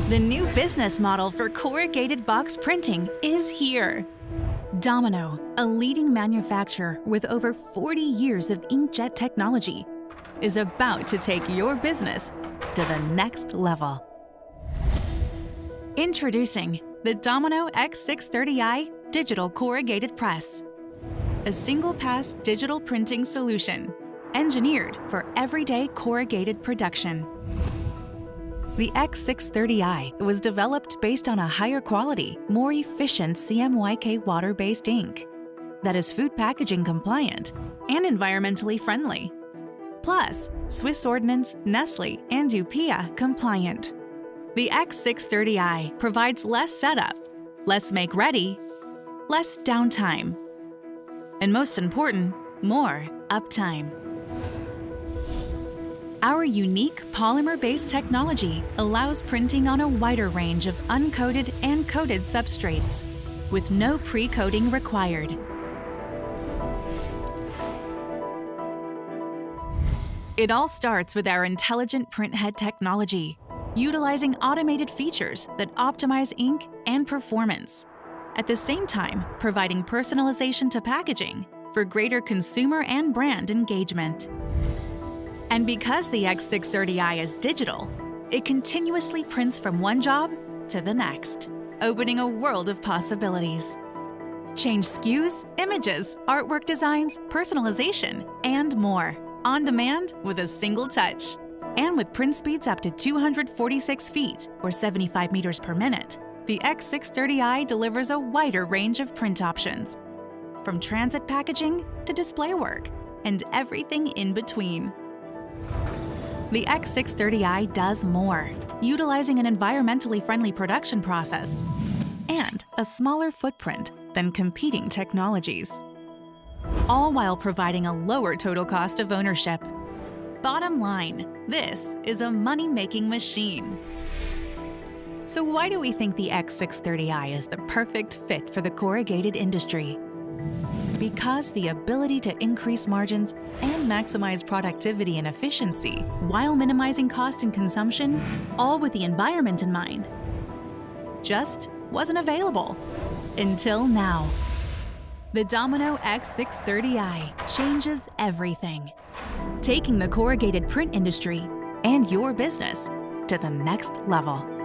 The new business model for corrugated box printing is here. Domino, a leading manufacturer with over 40 years of inkjet technology, is about to take your business to the next level. Introducing the Domino X630i Digital Corrugated Press, a single-pass digital printing solution engineered for everyday corrugated production. The X630i was developed based on a higher quality, more efficient CMYK water-based ink that is food packaging compliant and environmentally friendly. Plus, Swiss Ordnance, Nestle, and UPIA compliant. The X630i provides less setup, less make-ready, less downtime, and most important, more uptime. Our unique polymer-based technology allows printing on a wider range of uncoated and coated substrates, with no pre-coating required. It all starts with our intelligent printhead technology, utilizing automated features that optimize ink and performance, at the same time providing personalization to packaging for greater consumer and brand engagement. And because the X630i is digital, it continuously prints from one job to the next, opening a world of possibilities. Change SKUs, images, artwork designs, personalization, and more, on demand with a single touch. And with print speeds up to 246 feet or 75 meters per minute, the X630i delivers a wider range of print options, from transit packaging to display work, and everything in between. The X630i does more, utilizing an environmentally friendly production process and a smaller footprint than competing technologies, all while providing a lower total cost of ownership. Bottom line, this is a money-making machine. So why do we think the X630i is the perfect fit for the corrugated industry? Because the ability to increase margins and maximize productivity and efficiency while minimizing cost and consumption, all with the environment in mind, just wasn't available until now. The Domino X630i changes everything, taking the corrugated print industry and your business to the next level.